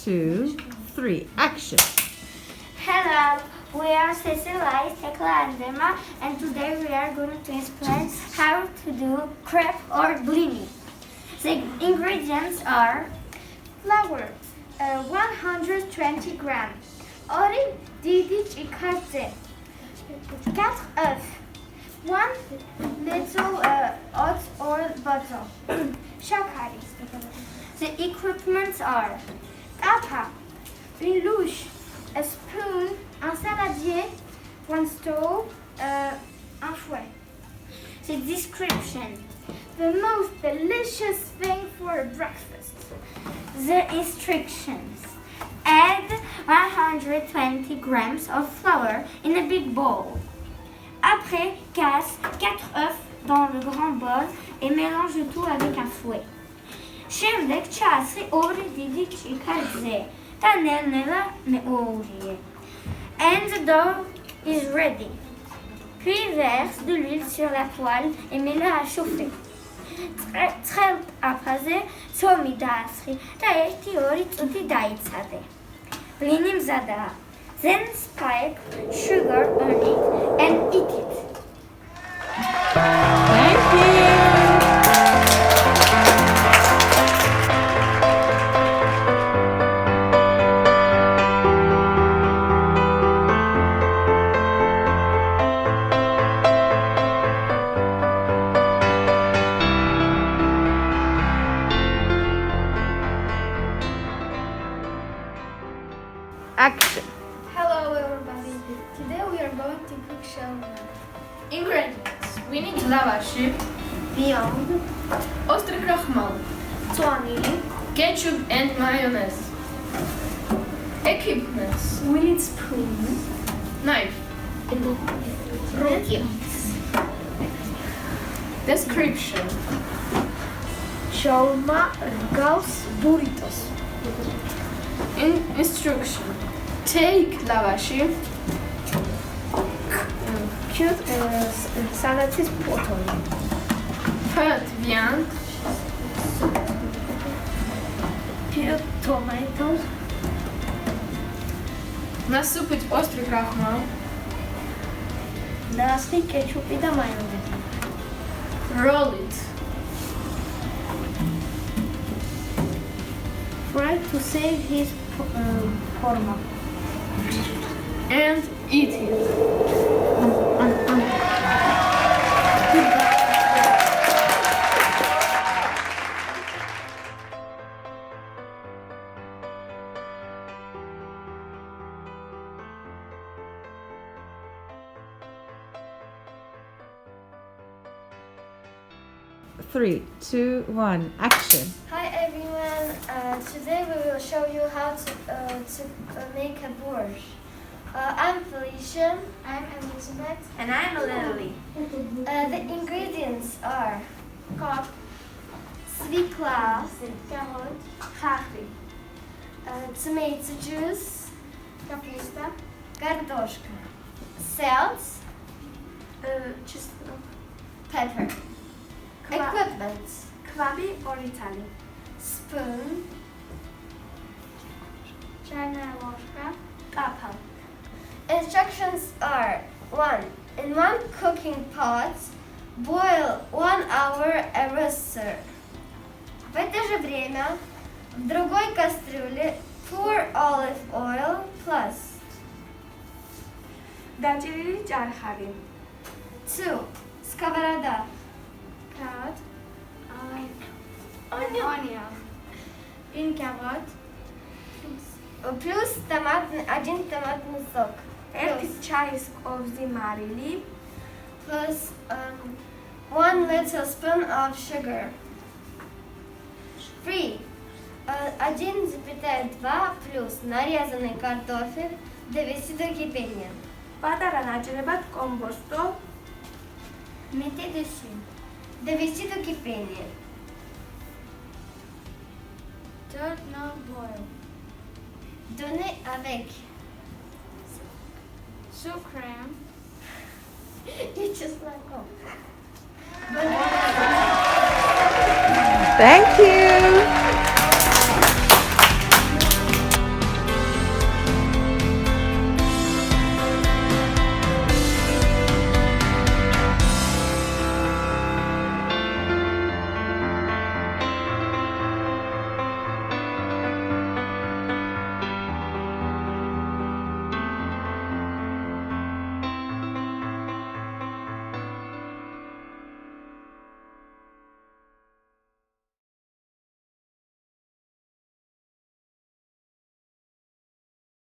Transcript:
2, 3, action. Hello, we are Cecilia, Tekla and Emma, and today we are going to explain how to do crepe or blini. The ingredients are flour, 120 grams, oil DDG 4 œufs, 1 little hot oil bottle, shakari. the equipments are Tapa, une louche, a spoon, un saladier, one stove, un fouet. the description, The most delicious thing for breakfast. the instructions. Add 120 grams of flour in a big bowl. Après, casse 4 œufs dans le grand bol et mélange le tout avec un fouet. Şimdi çarşı orada çıkardı. Tanelnela me oraya. And the dough is ready. Puis verse de l'huile sur la poêle et mets-le à chauffer. Très après, somidasri, taeti ori tuti daitsade. Blinim zada. Then spike sugar on it and eat it. Thank you. Action. Hello everybody. Today we are going to cook shawarma. Ingredients: we need lavashi, Beyond ostry krahmal, 20, ketchup and mayonnaise. Equipments: we need spoon, knife. ruki, Description: shawarma, regals, burritos. Instruction: take lavashi, Cute salad is bottle. put viande, Put tomatoes, насыпать острый крахмал, nasty ketchup и mayonnaise. roll it, Fry to save his forma. and eat it. Three, two, one, action. Hi everyone. Today we will show you how to make a borscht. I'm Felicia. I'm Elizabeth. And I'm Lily. The ingredients are cup, свекла, carrot, harry, tomato juice, капуста, картошка, salt, pepper. Equipment: Kwabi or Italy. spoon, чайная ложка, Tapa. Instructions are 1. In one cooking pot, boil 1 hour a rooster. В это же время в другой кастрюле pour olive oil plus Dajiri jarhari. 2. Сковорода. Cut onion. Une carotte. Плюс один томатный сок. Чай of the marili. Plus 1 little spoon of sugar. 3. 1,2 плюс нарезанный картофель довести до кипения. Патара наджеребат комбосто. Mettez dessus. Довести до кипения. Turn on boil. Donnez avec sucre. You just let go. Thank you.